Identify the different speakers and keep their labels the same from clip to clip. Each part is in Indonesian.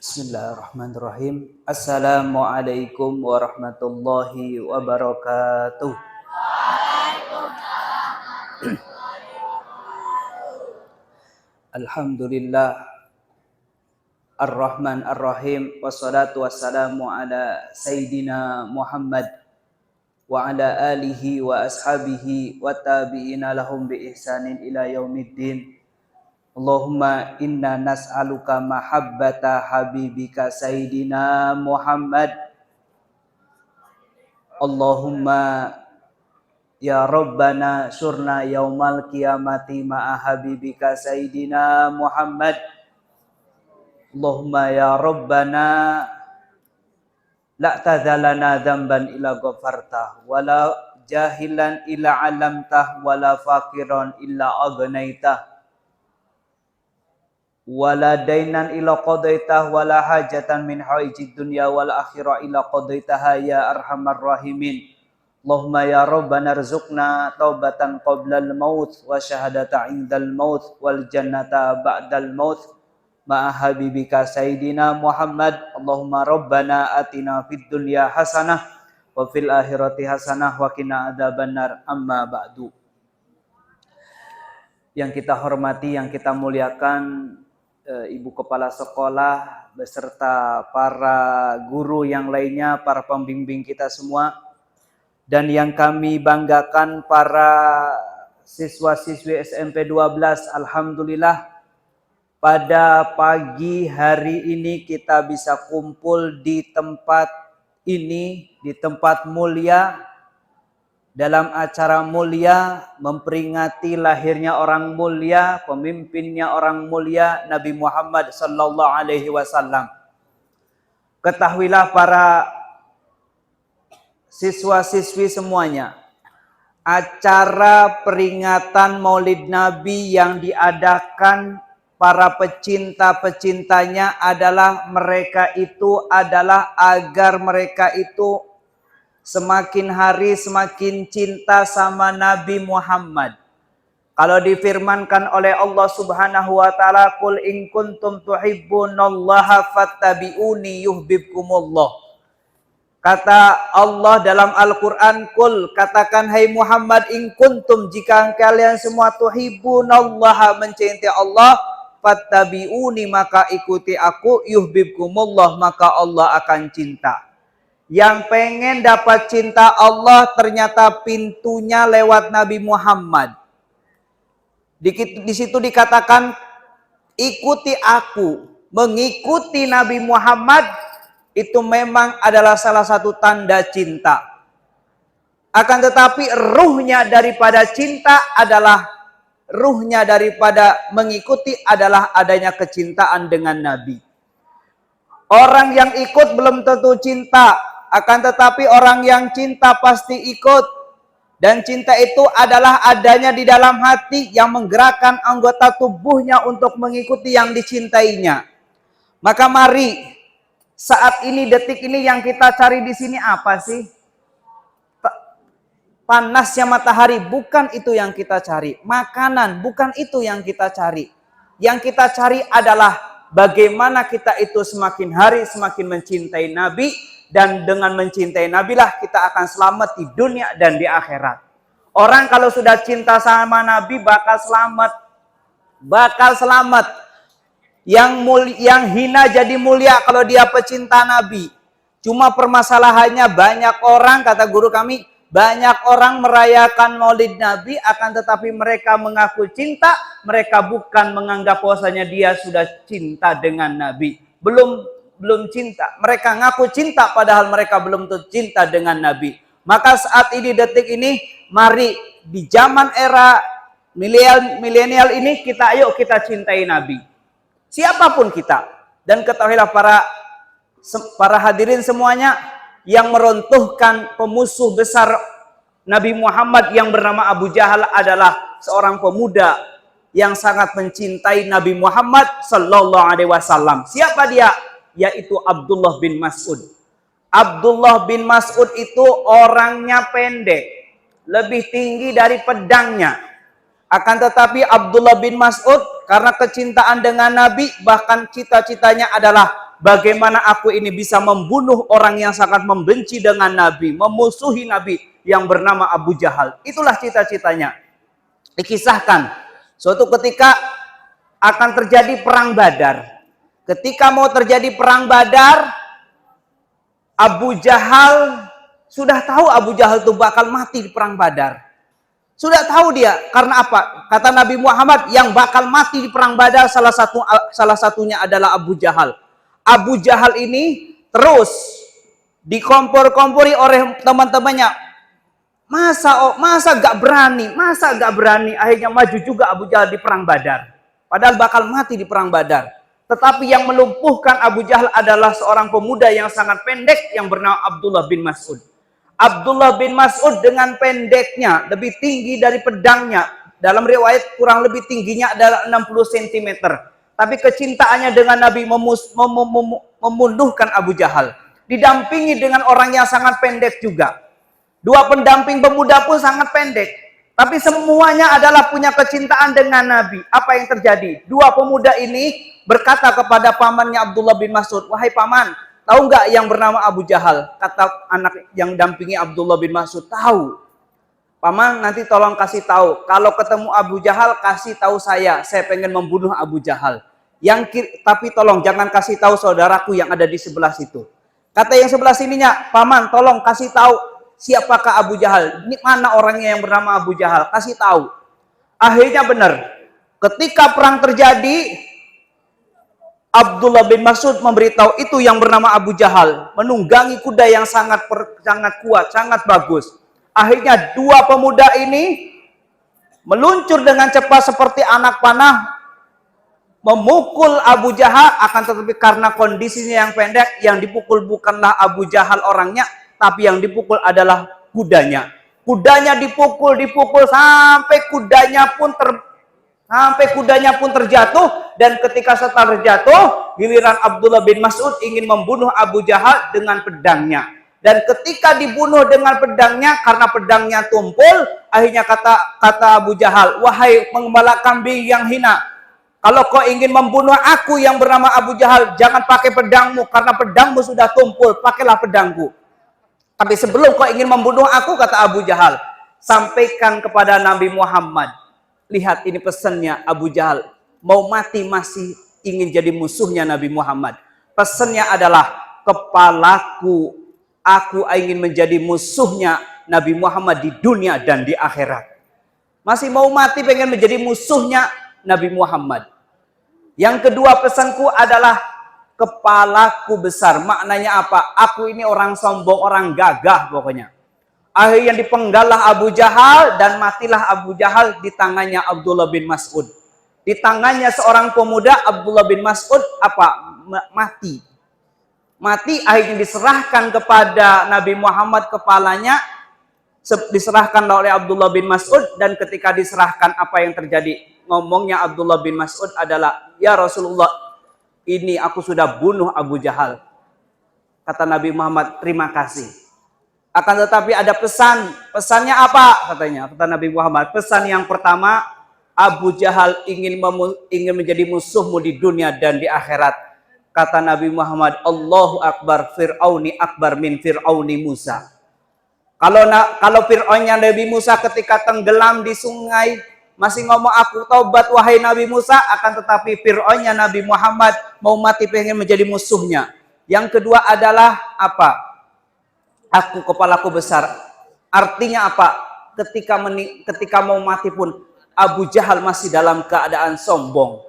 Speaker 1: Bismillahirrahmanirrahim. Assalamualaikum warahmatullahi wabarakatuh. Alhamdulillah Ar-Rahman Ar-Rahim. Wassalatu wassalamu ala Sayyidina Muhammad wa ala alihi wa ashabihi wa tabi'ina lahum bi ihsanin ila yaumiddin. Allahumma inna nas'aluka mahabbata habibika Sayyidina Muhammad. Allahumma ya Rabbana surna yaumal qiyamati ma'a habibika Sayyidina Muhammad. Allahumma ya Rabbana la tadhalana dhanban illa ghafartah wala jahilan illa alamtah wala faqiran illa agnaitah wala dainan ila qadaitah wala hajatan min haijid dunya wal akhirah ila qadaitaha ya arhamar rahimin. Allahumma ya Rabbana rzuqna taubatan qoblal maut wa syahadata indal maut wal jannata ba'dal maut ma'a habibika Sayyidina Muhammad. Allahumma Rabbana atina fid dunya hasanah wa fil akhirati hasanah wa qina adzabannar. Amma ba'du. Yang kita hormati, yang kita muliakan, Ibu Kepala Sekolah beserta para guru yang lainnya, para pembimbing kita semua, dan yang kami banggakan para siswa-siswi SMP 12. Alhamdulillah pada pagi hari ini kita bisa kumpul di tempat ini, di tempat mulia, dalam acara mulia memperingati lahirnya orang mulia, pemimpinnya orang mulia, Nabi Muhammad sallallahu alaihi wasallam. Ketahuilah para siswa-siswi semuanya, acara peringatan Maulid Nabi yang diadakan para pecinta-pecintanya adalah agar mereka itu semakin hari semakin cinta sama Nabi Muhammad. Kalau difirmankan oleh Allah Subhanahu wa taala, "Qul in kuntum tuhibbunallaha fattabi'uni yuhibbukumullah." Kata Allah dalam Al-Qur'an, "Qul," katakan hai Muhammad, "in kuntum," jika kalian semua tuhibbunallaha, mencintai Allah, fattabi'uni, maka ikuti aku, yuhibbukumullah, maka Allah akan cinta. Yang pengen dapat cinta Allah ternyata pintunya lewat Nabi Muhammad. Di situ dikatakan ikuti aku, mengikuti Nabi Muhammad itu memang adalah salah satu tanda cinta. Akan tetapi ruhnya daripada mengikuti adalah adanya kecintaan dengan Nabi. Orang yang ikut belum tentu cinta. Akan tetapi orang yang cinta pasti ikut. Dan cinta itu adalah adanya di dalam hati yang menggerakkan anggota tubuhnya untuk mengikuti yang dicintainya. Maka mari, saat ini, detik ini yang kita cari di sini apa sih? Panasnya matahari, bukan itu yang kita cari. Makanan, bukan itu yang kita cari. Yang kita cari adalah bagaimana kita itu semakin hari semakin mencintai Nabi. Dan dengan mencintai Nabi lah kita akan selamat di dunia dan di akhirat. Orang kalau sudah cinta sama Nabi bakal selamat. Bakal selamat. Yang hina jadi mulia kalau dia pecinta Nabi. Cuma permasalahannya banyak orang, kata guru kami, banyak orang merayakan Maulid Nabi, akan tetapi mereka mengaku cinta, mereka bukan menganggap bahwasanya dia sudah cinta dengan Nabi. Belum cinta. Mereka ngaku cinta padahal mereka belum cinta dengan Nabi. Maka saat ini, detik ini, mari di zaman era milenial ini kita cintai Nabi. Siapapun kita. Dan ketahuilah para hadirin semuanya, yang meruntuhkan pemusuh besar Nabi Muhammad yang bernama Abu Jahal adalah seorang pemuda yang sangat mencintai Nabi Muhammad sallallahu alaihi wasallam. Siapa dia? Yaitu Abdullah bin Mas'ud. Abdullah bin Mas'ud itu orangnya pendek, lebih tinggi dari pedangnya. Akan tetapi Abdullah bin Mas'ud karena kecintaan dengan Nabi, bahkan cita-citanya adalah bagaimana aku ini bisa membunuh orang yang sangat membenci dengan Nabi, memusuhi Nabi yang bernama Abu Jahal. Itulah cita-citanya. Dikisahkan, suatu ketika akan terjadi perang Badar. Ketika mau terjadi perang Badar, Abu Jahal sudah tahu Abu Jahal itu bakal mati di perang Badar. Sudah tahu dia, karena apa? Kata Nabi Muhammad, yang bakal mati di perang Badar salah satunya adalah Abu Jahal. Abu Jahal ini terus dikompor-kompori oleh teman-temannya. Masa gak berani, akhirnya maju juga Abu Jahal di perang Badar. Padahal bakal mati di perang Badar. Tetapi yang melumpuhkan Abu Jahal adalah seorang pemuda yang sangat pendek yang bernama Abdullah bin Mas'ud. Abdullah bin Mas'ud dengan pendeknya, lebih tinggi dari pedangnya. Dalam riwayat kurang lebih tingginya adalah 60 cm. Tapi kecintaannya dengan Nabi memundurkan Abu Jahal. Didampingi dengan orang yang sangat pendek juga. Dua pendamping pemuda pun sangat pendek. Tapi semuanya adalah punya kecintaan dengan Nabi. Apa yang terjadi? Dua pemuda ini berkata kepada pamannya Abdullah bin Mas'ud, "Wahai paman, tahu nggak yang bernama Abu Jahal?" Kata anak yang dampingi Abdullah bin Mas'ud, "Tahu." "Paman, nanti tolong kasih tahu. Kalau ketemu Abu Jahal, kasih tahu saya. Saya pengen membunuh Abu Jahal. Tapi tolong jangan kasih tahu saudaraku yang ada di sebelah situ." Kata yang sebelah sininya, "Paman, tolong kasih tahu siapakah Abu Jahal. Ini mana orangnya yang bernama Abu Jahal? Kasih tahu." Akhirnya benar. Ketika perang terjadi, Abdullah bin Mas'ud memberitahu itu yang bernama Abu Jahal menunggangi kuda yang sangat kuat, sangat bagus. Akhirnya dua pemuda ini meluncur dengan cepat seperti anak panah memukul Abu Jahal, akan tetapi karena kondisinya yang pendek, yang dipukul bukanlah Abu Jahal orangnya, tapi yang dipukul adalah kudanya. Kudanya dipukul sampai kudanya pun terjatuh, dan ketika setelah terjatuh, giliran Abdullah bin Mas'ud ingin membunuh Abu Jahal dengan pedangnya. Dan ketika dibunuh dengan pedangnya, karena pedangnya tumpul, akhirnya kata Abu Jahal, "Wahai pengembala kambing yang hina, kalau kau ingin membunuh aku yang bernama Abu Jahal, jangan pakai pedangmu, karena pedangmu sudah tumpul, pakailah pedangku. Tapi sebelum kau ingin membunuh aku," kata Abu Jahal, "sampaikan kepada Nabi Muhammad. Lihat ini pesannya Abu Jahal, mau mati masih ingin jadi musuhnya Nabi Muhammad. Pesannya adalah, kepalaku, aku ingin menjadi musuhnya Nabi Muhammad di dunia dan di akhirat." Masih mau mati pengen menjadi musuhnya Nabi Muhammad. Yang kedua pesanku adalah, kepalaku besar. Maknanya apa? Aku ini orang sombong, orang gagah pokoknya. Akhirnya dipenggallah Abu Jahal dan matilah Abu Jahal di tangannya Abdullah bin Mas'ud. Di tangannya seorang pemuda, Abdullah bin Mas'ud mati. Mati, akhirnya diserahkan kepada Nabi Muhammad kepalanya, diserahkan oleh Abdullah bin Mas'ud, dan ketika diserahkan apa yang terjadi? Ngomongnya Abdullah bin Mas'ud adalah, "Ya Rasulullah, ini aku sudah bunuh Abu Jahal." Kata Nabi Muhammad, "Terima kasih. Akan tetapi ada pesan." "Pesannya apa?" katanya. Kata Nabi Muhammad, "Pesan yang pertama, Abu Jahal ingin menjadi musuhmu di dunia dan di akhirat." Kata Nabi Muhammad, "Allahu Akbar, Fir'auni akbar min Fir'auni Musa." Kalau Fir'aunnya Nabi Musa ketika tenggelam di sungai masih ngomong aku taubat wahai Nabi Musa, akan tetapi Fir'aunnya Nabi Muhammad mau mati pengen menjadi musuhnya. Yang kedua adalah apa? Aku kepalaku besar. Artinya apa? Ketika mau mati pun Abu Jahal masih dalam keadaan sombong.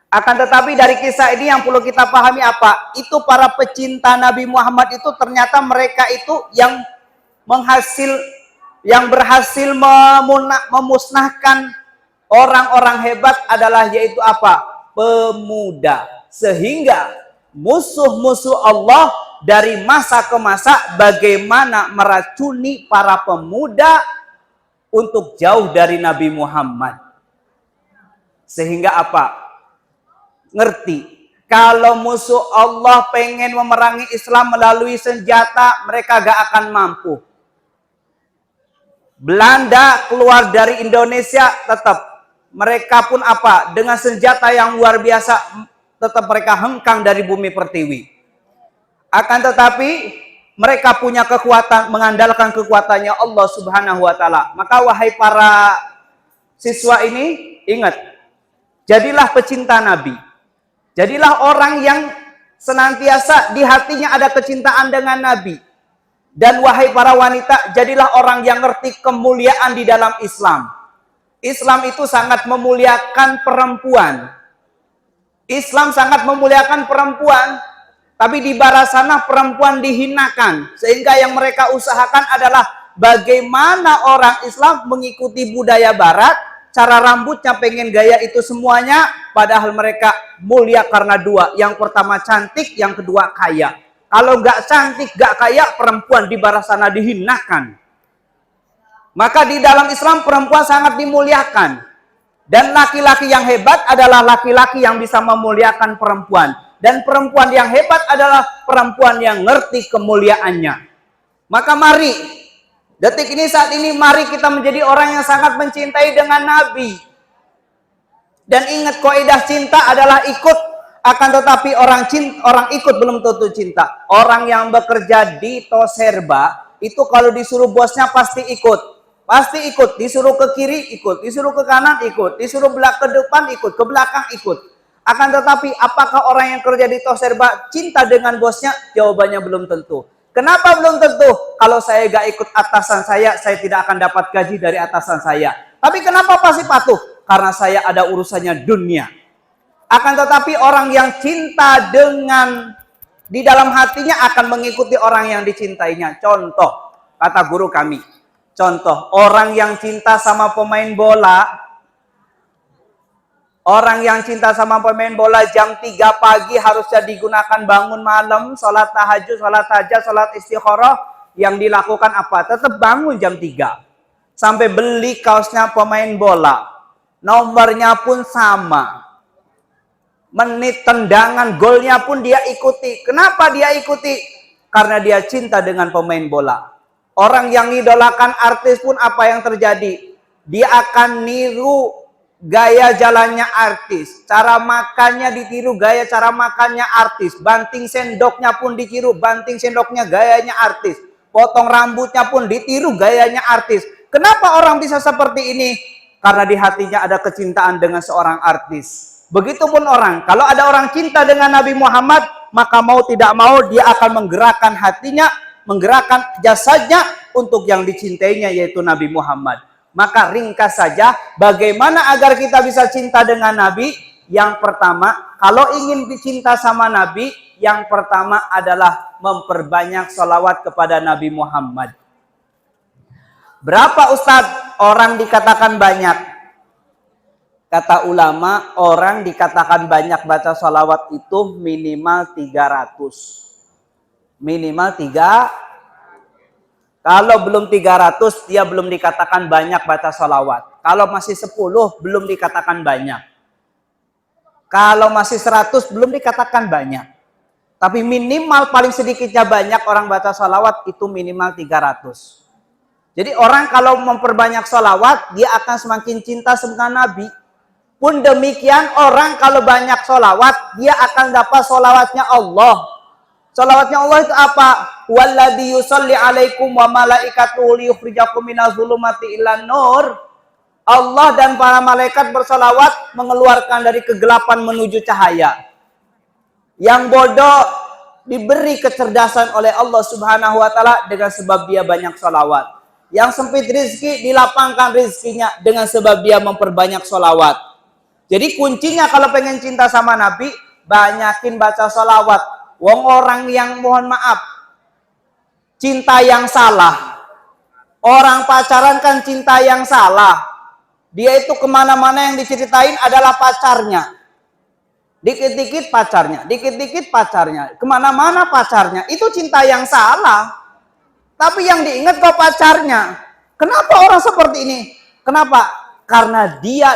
Speaker 1: Akan tetapi dari kisah ini yang perlu kita pahami apa? Itu para pecinta Nabi Muhammad itu ternyata mereka itu yang berhasil memusnahkan orang-orang hebat adalah yaitu apa? Pemuda. Sehingga musuh-musuh Allah dari masa ke masa bagaimana meracuni para pemuda untuk jauh dari Nabi Muhammad. Sehingga apa? Ngerti, kalau musuh Allah pengen memerangi Islam melalui senjata, mereka gak akan mampu. Belanda keluar dari Indonesia, tetap mereka pun apa? Dengan senjata yang luar biasa tetap mereka hengkang dari bumi pertiwi. Akan tetapi mereka punya kekuatan, mengandalkan kekuatannya Allah Subhanahu wa taala. Maka wahai para siswa ini, ingat, jadilah pecinta Nabi. Jadilah orang yang senantiasa di hatinya ada kecintaan dengan Nabi. Dan wahai para wanita, jadilah orang yang ngerti kemuliaan di dalam Islam. Islam itu sangat memuliakan perempuan. Islam sangat memuliakan perempuan, tapi di barat sana perempuan dihinakan. Sehingga yang mereka usahakan adalah bagaimana orang Islam mengikuti budaya barat, cara rambutnya pengen gaya itu semuanya, padahal mereka mulia karena dua. Yang pertama cantik, yang kedua kaya. Kalau nggak cantik, nggak kaya, perempuan di barat sana dihinakan. Maka di dalam Islam perempuan sangat dimuliakan. Dan laki-laki yang hebat adalah laki-laki yang bisa memuliakan perempuan. Dan perempuan yang hebat adalah perempuan yang ngerti kemuliaannya. Maka mari, detik ini saat ini, mari kita menjadi orang yang sangat mencintai dengan Nabi. Dan ingat, kaidah cinta adalah ikut. Akan tetapi orang ikut belum tentu cinta. Orang yang bekerja di Toserba, itu kalau disuruh bosnya pasti ikut. Pasti ikut, disuruh ke kiri ikut, disuruh ke kanan ikut, disuruh ke depan ikut, ke belakang ikut. Akan tetapi apakah orang yang kerja di Toserba cinta dengan bosnya? Jawabannya belum tentu. Kenapa belum tentu? Kalau saya gak ikut atasan saya tidak akan dapat gaji dari atasan saya. Tapi kenapa pasti patuh? Karena saya ada urusannya dunia. Akan tetapi orang yang cinta dengan di dalam hatinya akan mengikuti orang yang dicintainya. Contoh, kata guru kami. Contoh, orang yang cinta sama pemain bola, orang yang cinta sama pemain bola jam 3 pagi harusnya digunakan bangun malam, sholat tahajud, sholat hajat, sholat istikharah. Yang dilakukan apa? Tetap bangun jam 3. Sampai beli kaosnya pemain bola. Nomornya pun sama. Menit tendangan golnya pun dia ikuti. Kenapa dia ikuti? Karena dia cinta dengan pemain bola. Orang yang idolakan artis pun apa yang terjadi? Dia akan niru gaya jalannya artis. Cara makannya ditiru gaya cara makannya artis. Banting sendoknya pun ditiru banting sendoknya gayanya artis. Potong rambutnya pun ditiru gayanya artis. Kenapa orang bisa seperti ini? Karena di hatinya ada kecintaan dengan seorang artis. Begitupun orang, kalau ada orang cinta dengan Nabi Muhammad, maka mau tidak mau dia akan menggerakkan hatinya, menggerakkan jasadnya untuk yang dicintainya, yaitu Nabi Muhammad. Maka ringkas saja, bagaimana agar kita bisa cinta dengan Nabi? Yang pertama, kalau ingin dicinta sama Nabi, yang pertama adalah memperbanyak sholawat kepada Nabi Muhammad. Berapa Ustadz orang dikatakan banyak? Kata ulama, orang dikatakan banyak baca sholawat itu minimal 300. Minimal 3. Kalau belum 300, dia belum dikatakan banyak baca sholawat. Kalau masih 10, belum dikatakan banyak. Kalau masih 100, belum dikatakan banyak. Tapi minimal paling sedikitnya banyak orang baca sholawat itu minimal 300. Jadi orang kalau memperbanyak sholawat, dia akan semakin cinta sama Nabi. Pun demikian orang kalau banyak sholawat, dia akan dapat sholawatnya Allah. Sholawatnya Allah itu apa? Walladzi yusalli alaikum wa malaikatuhu liyukhrijakum minadz zulumati ilan nur. Allah dan para malaikat bersolawat mengeluarkan dari kegelapan menuju cahaya. Yang bodoh diberi kecerdasan oleh Allah Subhanahu wa taala dengan sebab dia banyak sholawat. Yang sempit rizki dilapangkan rizkinya dengan sebab dia memperbanyak sholawat. Jadi kuncinya kalau pengen cinta sama Nabi, banyakin baca sholawat. Wong orang yang mohon maaf, cinta yang salah. Orang pacaran kan cinta yang salah. Dia itu kemana-mana yang diceritain adalah pacarnya. Dikit-dikit pacarnya, dikit-dikit pacarnya. Kemana-mana pacarnya, itu cinta yang salah. Tapi yang diingat kok pacarnya. Kenapa orang seperti ini? Kenapa? Karena dia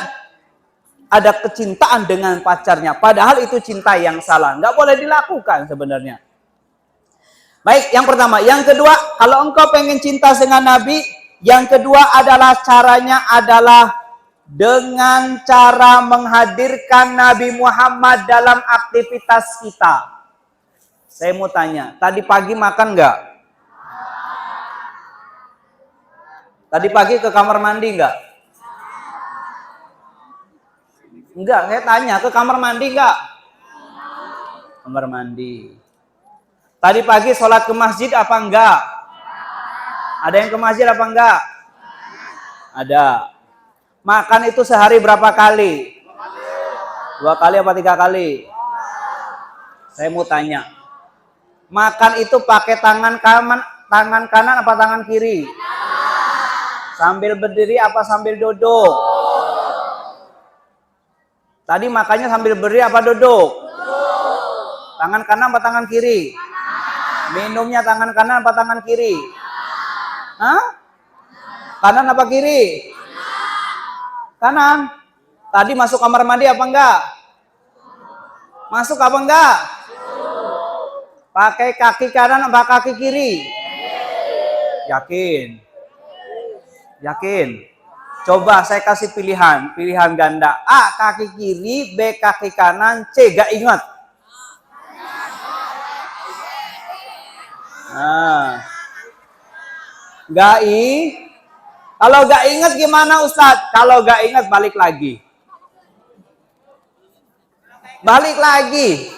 Speaker 1: ada kecintaan dengan pacarnya. Padahal itu cinta yang salah. Nggak boleh dilakukan sebenarnya. Baik, yang pertama. Yang kedua, kalau engkau pengen cinta dengan Nabi, yang kedua adalah caranya adalah dengan cara menghadirkan Nabi Muhammad dalam aktivitas kita. Saya mau tanya, tadi pagi makan nggak? Tadi pagi ke kamar mandi nggak? Enggak, saya tanya, ke kamar mandi nggak? Kamar mandi. Tadi pagi sholat ke masjid apa enggak? Ada yang ke masjid apa enggak? Ada. Makan itu sehari berapa kali? 2 kali apa 3 kali? Saya mau tanya. Makan itu pakai tangan kanan apa tangan kiri? Sambil berdiri apa sambil duduk? Tadi makannya sambil berdiri apa duduk? Tangan kanan apa tangan kiri? Minumnya tangan kanan apa tangan kiri? Hah? Kanan apa kiri? Kanan. Tadi masuk kamar mandi apa enggak? Masuk apa enggak? Pakai kaki kanan apa kaki kiri? Yakin? Yakin? Coba saya kasih pilihan ganda. A kaki kiri, B kaki kanan, C gak ingat. Nah. Kalau gak ingat gimana Ustadz? Kalau gak ingat balik lagi. Balik lagi.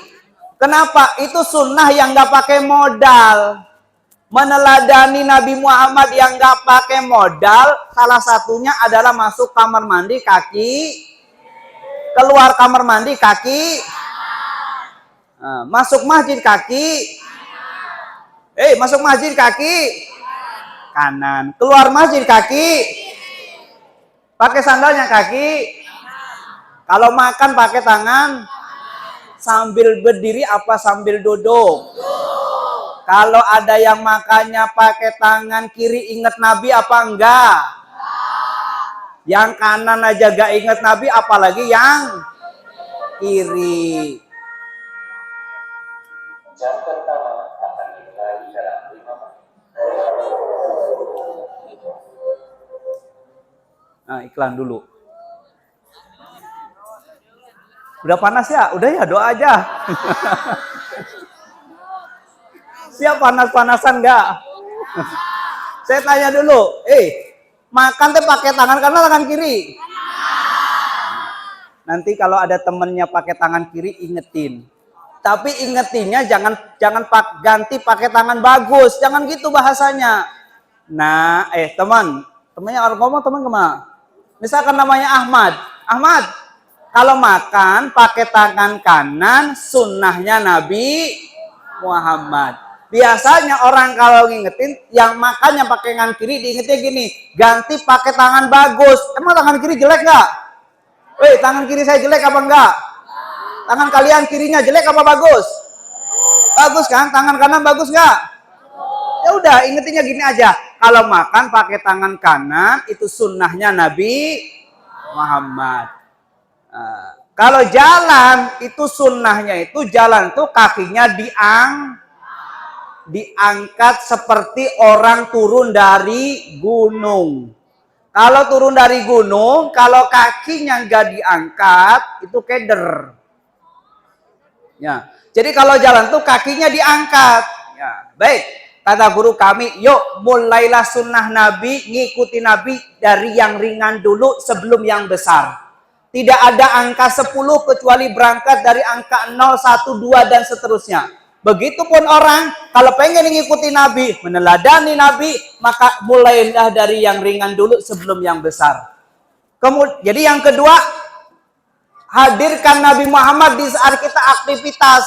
Speaker 1: Kenapa? Itu sunnah yang gak pakai modal. Meneladani Nabi Muhammad yang gak pakai modal, salah satunya adalah masuk kamar mandi kaki, keluar kamar mandi kaki, masuk masjid kaki, masuk masjid kaki kanan, keluar masjid kaki, pakai sandalnya kaki. Kalau makan pakai tangan, sambil berdiri apa sambil duduk? Kalau ada yang makannya pakai tangan kiri, ingat Nabi apa enggak? Yang kanan aja gak ingat Nabi, apalagi yang kiri. Nah, iklan dulu. Udah panas ya? Udah ya, doa aja. Siap panas-panasan nggak? Saya tanya dulu, makan tuh pakai tangan kanan atau tangan kiri? Nanti kalau ada temennya pakai tangan kiri, ingetin. Tapi ingetinnya jangan ganti pakai tangan bagus, jangan gitu bahasanya. Nah, temannya orang ngomong teman kemana? Misalkan namanya Ahmad. Ahmad, kalau makan pakai tangan kanan, sunnahnya Nabi Muhammad. Biasanya orang kalau ngingetin, yang makannya pakai tangan kiri, diingetin gini, ganti pakai tangan bagus. Emang tangan kiri jelek nggak? Tangan kiri saya jelek apa enggak? Tangan kalian kirinya jelek apa bagus? Bagus kan? Tangan kanan bagus nggak? Ya udah, ingetinnya gini aja. Kalau makan pakai tangan kanan, itu sunnahnya Nabi Muhammad. Kalau jalan, itu sunnahnya itu jalan tuh kakinya diangkat seperti orang turun dari gunung. Kalau turun dari gunung, kalau kakinya nggak diangkat, itu keder. Ya, jadi kalau jalan tuh kakinya diangkat. Ya, baik. Kata guru kami, yuk mulailah sunnah Nabi, ngikuti Nabi dari yang ringan dulu sebelum yang besar. Tidak ada angka 10 kecuali berangkat dari angka 0, 1, 2 dan seterusnya. Begitupun orang kalau pengen mengikuti Nabi, meneladani Nabi, maka mulailah dari yang ringan dulu sebelum yang besar. Jadi yang kedua, hadirkan Nabi Muhammad di saat kita aktivitas.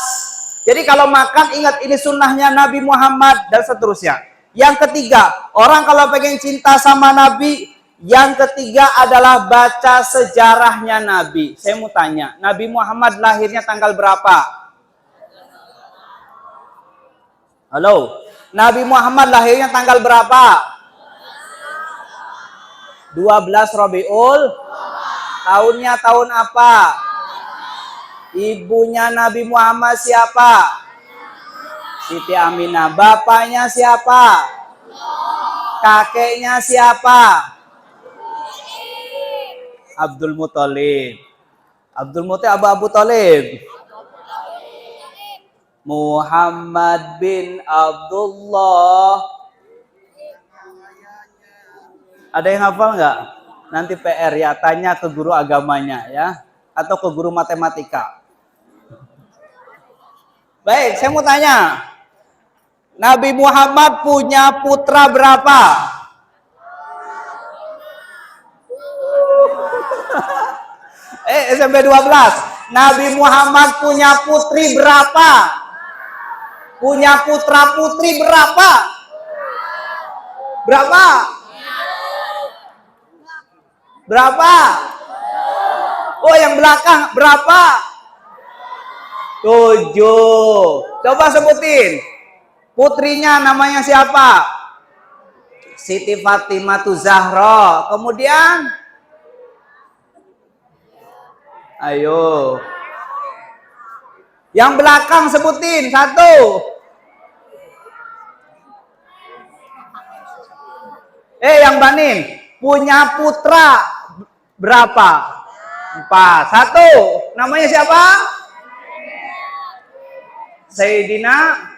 Speaker 1: Jadi kalau makan ingat ini sunnahnya Nabi Muhammad dan seterusnya. Yang ketiga, orang kalau pengen cinta sama Nabi, yang ketiga adalah baca sejarahnya Nabi. Saya mau tanya, Nabi Muhammad lahirnya tanggal berapa? Halo, Nabi Muhammad lahirnya tanggal berapa? 12 Rabiul. Tahunnya tahun apa? Ibunya Nabi Muhammad siapa? Siti Aminah. Bapaknya siapa? Kakeknya siapa? Abdul Muthalib. Abdul Muthalib Abu Thalib. Muhammad bin Abdullah. Ada yang hafal nggak? Nanti PR ya, tanya ke guru agamanya ya, atau ke guru matematika. Baik, saya mau tanya. Nabi Muhammad punya putra berapa? SMP 12. Nabi Muhammad punya putri berapa? Punya putra putri berapa? Berapa? Berapa? Oh, yang belakang berapa? 7. Coba sebutin. Putrinya namanya siapa? Siti Fatimah Zahra. Kemudian ayo. Yang belakang sebutin 1. Yang Banin punya putra berapa? 4. 1. Namanya siapa? Sayyidina.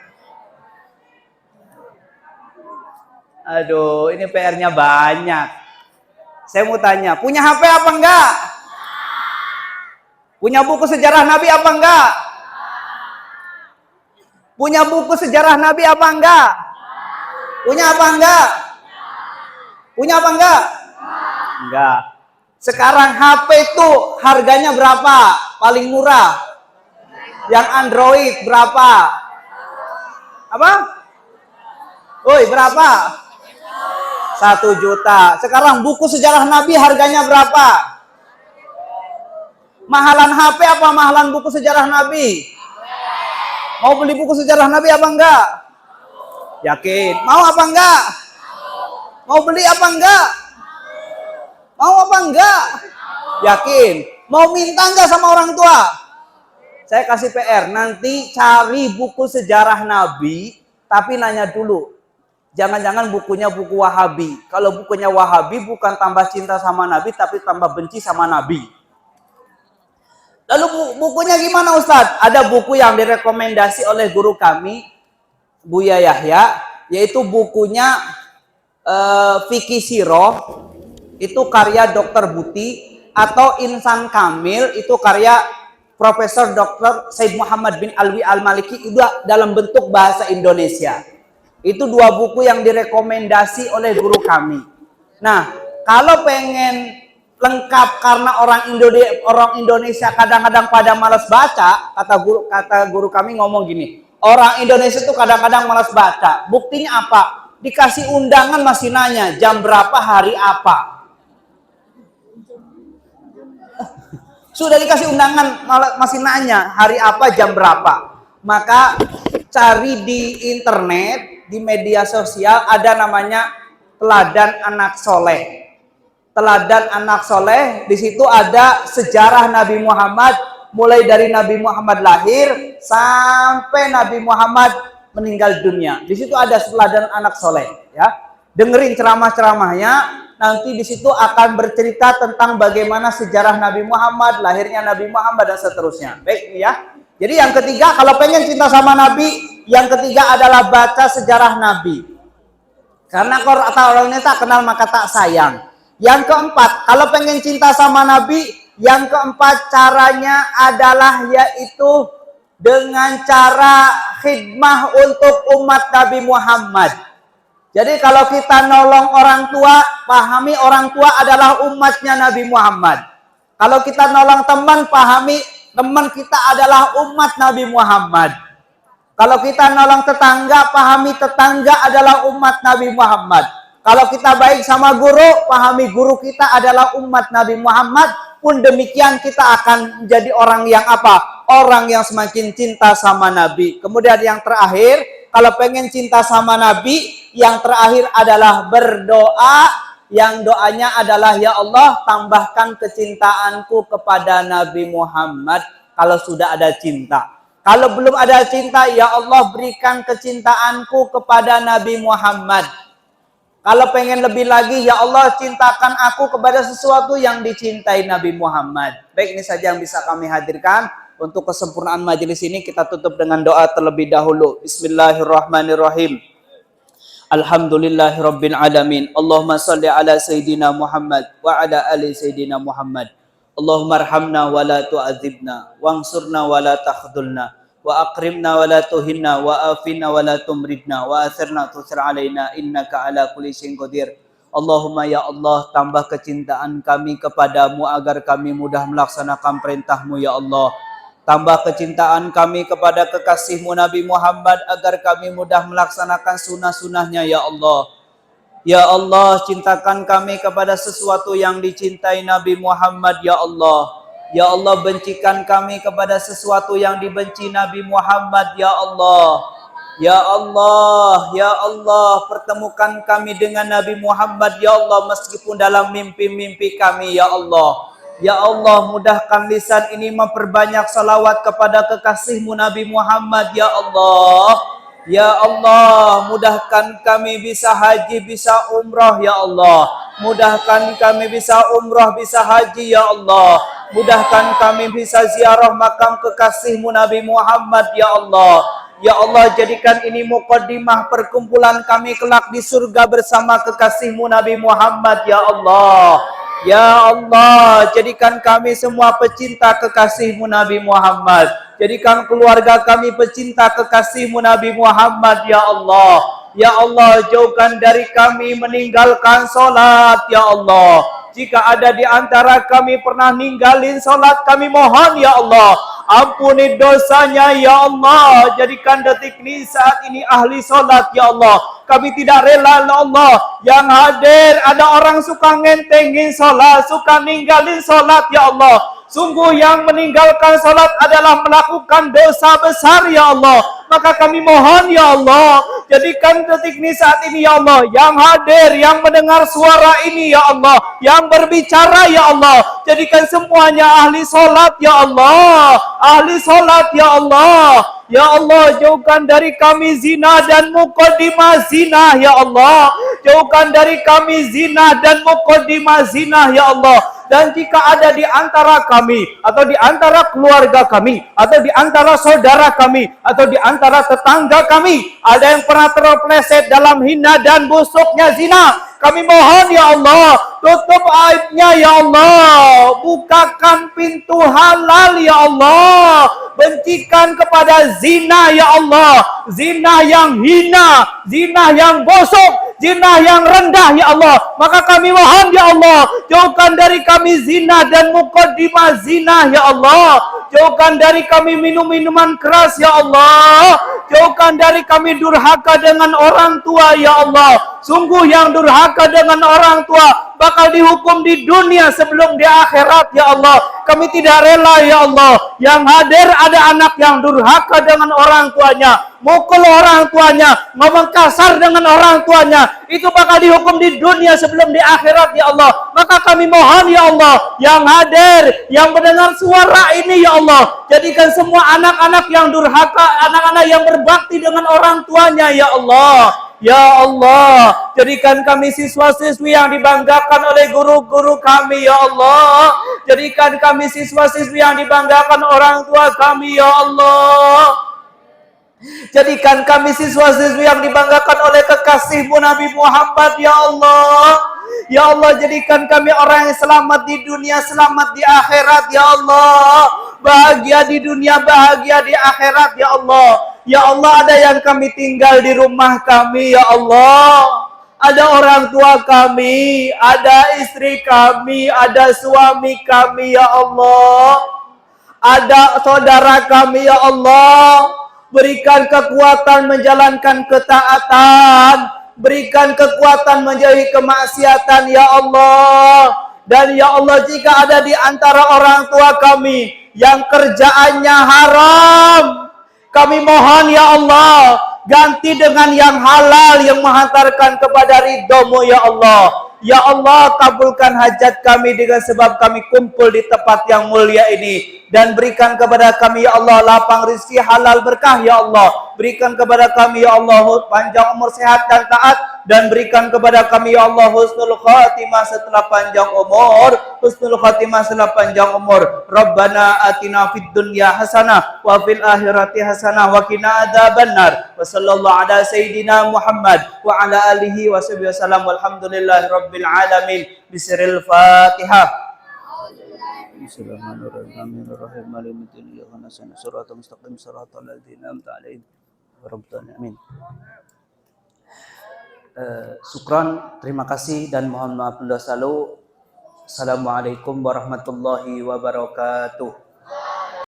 Speaker 1: Aduh, ini PR-nya banyak. Saya mau tanya, punya HP apa enggak? Punya buku sejarah Nabi apa enggak? Punya buku sejarah Nabi apa enggak? Punya apa enggak? Punya apa enggak? Enggak. Sekarang HP itu harganya berapa? Paling murah. Yang Android berapa? Apa? Woi, berapa? 1 juta. Sekarang buku sejarah Nabi harganya berapa? Mahalan HP apa mahalan buku sejarah Nabi? Mau beli buku sejarah Nabi apa enggak? Yakin? Mau apa enggak? Mau beli apa enggak? Mau apa enggak? Yakin? Mau minta enggak sama orang tua? Saya kasih PR, nanti cari buku sejarah Nabi, tapi nanya dulu. Jangan-jangan bukunya buku Wahabi. Kalau bukunya Wahabi bukan tambah cinta sama Nabi, tapi tambah benci sama Nabi. Lalu bukunya gimana Ustadz? Ada buku yang direkomendasi oleh guru kami, Buya Yahya, yaitu bukunya Fikih Siroh, itu karya Dr. Buti, atau Insan Kamil, itu karya Profesor Dr. Said Muhammad bin Alwi Al-Maliki, itu dalam bentuk bahasa Indonesia. Itu 2 buku yang direkomendasi oleh guru kami. Nah, kalau pengen lengkap karena orang Indonesia kadang-kadang pada malas baca, kata guru kami ngomong gini, orang Indonesia itu kadang-kadang malas baca. Buktinya apa? Dikasih undangan masih nanya jam berapa hari apa. Sudah dikasih undangan masih nanya hari apa jam berapa. Maka cari di internet, di media sosial ada namanya Teladan Anak Soleh. Teladan Anak Soleh, di situ ada sejarah Nabi Muhammad, mulai dari Nabi Muhammad lahir sampai Nabi Muhammad meninggal dunia. Di situ ada Teladan Anak Soleh, ya. Dengerin ceramah-ceramahnya, nanti di situ akan bercerita tentang bagaimana sejarah Nabi Muhammad, lahirnya Nabi Muhammad dan seterusnya. Baik, ya. Jadi yang ketiga, kalau pengen cinta sama Nabi, yang ketiga adalah baca sejarah Nabi. Karena kalau orang ini tak kenal maka tak sayang. Yang keempat, kalau pengen cinta sama Nabi, yang keempat caranya adalah yaitu dengan cara khidmah untuk umat Nabi Muhammad. Jadi kalau kita nolong orang tua, pahami orang tua adalah umatnya Nabi Muhammad. Kalau kita nolong teman, pahami teman kita adalah umat Nabi Muhammad. Kalau kita nolong tetangga, pahami tetangga adalah umat Nabi Muhammad. Kalau kita baik sama guru, pahami guru kita adalah umat Nabi Muhammad. Pun demikian kita akan menjadi orang yang apa? Orang yang semakin cinta sama Nabi. Kemudian yang terakhir, kalau pengen cinta sama Nabi, yang terakhir adalah berdoa. Yang doanya adalah, ya Allah, tambahkan kecintaanku kepada Nabi Muhammad kalau sudah ada cinta. Kalau belum ada cinta, ya Allah berikan kecintaanku kepada Nabi Muhammad. Kalau pengen lebih lagi, ya Allah cintakan aku kepada sesuatu yang dicintai Nabi Muhammad. Baik, ini saja yang bisa kami hadirkan. Untuk kesempurnaan majelis ini kita tutup dengan doa terlebih dahulu. Bismillahirrahmanirrahim. Alhamdulillahirabbil alamin. Allahumma shalli ala sayidina Muhammad wa ala ali sayidina Muhammad. Allahumma arhamna wa la tu'adzibna, wangsurna wa la takhdhulna, wa akrimna wa la tuhinna, wa afina wa la tumridna, wa athirna tusir alaina, innaka ala kulli syai'in qadir. Allahumma ya Allah, tambah kecintaan kami kepadamu agar kami mudah melaksanakan perintahmu ya Allah. Tambah kecintaan kami kepada kekasihmu Nabi Muhammad agar kami mudah melaksanakan sunnah-sunnahnya ya Allah. Ya Allah, cintakan kami kepada sesuatu yang dicintai Nabi Muhammad ya Allah. Ya Allah, bencikan kami kepada sesuatu yang dibenci Nabi Muhammad ya Allah. Ya Allah, ya Allah, pertemukan kami dengan Nabi Muhammad ya Allah meskipun dalam mimpi-mimpi kami ya Allah. Ya Allah, mudahkan lisan ini memperbanyak salawat kepada kekasihmu Nabi Muhammad ya Allah. Ya Allah, mudahkan kami bisa haji, bisa umrah ya Allah. Mudahkan kami bisa umrah, bisa haji ya Allah. Mudahkan kami bisa ziarah makam kekasihmu Nabi Muhammad ya Allah. Ya Allah, jadikan ini muqaddimah perkumpulan kami kelak di surga bersama kekasihmu Nabi Muhammad ya Allah. Ya Allah, jadikan kami semua pecinta kekasihmu Nabi Muhammad. Jadikan keluarga kami pecinta kekasihmu Nabi Muhammad ya Allah. Ya Allah, jauhkan dari kami meninggalkan sholat ya Allah. Jika ada di antara kami pernah ninggalin sholat, kami mohon ya Allah, ampuni dosanya ya Allah. Jadikan detik ini saat ini ahli sholat ya Allah. Kami tidak rela ya Allah yang hadir ada orang suka ngentengin sholat, suka ninggalin sholat ya Allah. Sungguh yang meninggalkan sholat adalah melakukan dosa besar ya Allah. Maka kami mohon ya Allah, jadikan detik ini saat ini ya Allah, yang hadir, yang mendengar suara ini ya Allah, yang berbicara ya Allah, jadikan semuanya ahli sholat ya Allah. Ahli sholat ya Allah. Ya Allah, jauhkan dari kami zina dan muqaddimah zina ya Allah. Jauhkan dari kami zina dan muqaddimah zina ya Allah. Dan jika ada di antara kami, atau di antara keluarga kami, atau di antara saudara kami, atau di antara tetangga kami, ada yang pernah terpleset dalam hina dan busuknya zina, kami mohon ya Allah, tutup aibnya ya Allah, bukakan pintu halal ya Allah, bencikan kepada zina ya Allah, zina yang hina, zina yang busuk, zina yang rendah ya Allah. Maka kami mohon ya Allah, jauhkan dari kami zina dan muqaddimah zina ya Allah. Jauhkan dari kami minum-minuman keras ya Allah. Jauhkan dari kami durhaka dengan orang tua ya Allah. Sungguh yang durhaka dengan orang tua bakal dihukum di dunia sebelum di akhirat ya Allah. Kami tidak rela ya Allah yang hadir ada anak yang durhaka dengan orang tuanya, mukul orang tuanya, ngomong kasar dengan orang tuanya, itu bakal dihukum di dunia sebelum di akhirat ya Allah. Maka kami mohon ya Allah yang hadir, yang mendengar suara ini ya Allah, jadikan semua anak-anak yang durhaka, anak-anak yang berbakti dengan orang tuanya ya Allah. Ya Allah, jadikan kami siswa-siswi yang dibanggakan oleh guru-guru kami ya Allah. Jadikan kami siswa-siswi yang dibanggakan orang tua kami ya Allah. Jadikan kami siswa-siswi yang dibanggakan oleh kekasihmu Nabi Muhammad ya Allah. Ya Allah, jadikan kami orang yang selamat di dunia, selamat di akhirat ya Allah. Bahagia di dunia, bahagia di akhirat ya Allah. Ya Allah, ada yang kami tinggal di rumah kami ya Allah. Ada orang tua kami, ada istri kami, ada suami kami ya Allah. Ada saudara kami ya Allah. Berikan kekuatan menjalankan ketaatan, berikan kekuatan menjauhi kemaksiatan ya Allah. Dan ya Allah, jika ada di antara orang tua kami yang kerjaannya haram, kami mohon ya Allah, ganti dengan yang halal yang menghantarkan kepada ridho-Mu ya Allah. Ya Allah, kabulkan hajat kami dengan sebab kami kumpul di tempat yang mulia ini. Dan berikan kepada kami ya Allah lapang rezeki halal berkah ya Allah. Berikan kepada kami ya Allah panjang umur sehat dan taat. dan berikan kepada kami ya Allah husnul khatimah setelah panjang umur, husnul khatimah setelah panjang umur. Rabbana atina fid dunya hasanah wa fil akhirati hasanah wa qina adzabannar. Wa sallallahu ala sayyidina Muhammad wa ala alihi wa sahbihi wasallam walhamdulillahi rabbil alamin. Bismillahil Fatihah. Bismillahirrahmanirrahim. Malikuddin iyyaka nasta'in shiratal mustaqim shiratal ladzina an'amta 'alaihim ghairil amin. Syukran, terima kasih dan mohon maaf mendosa lalu. Assalamualaikum warahmatullahi wabarakatuh.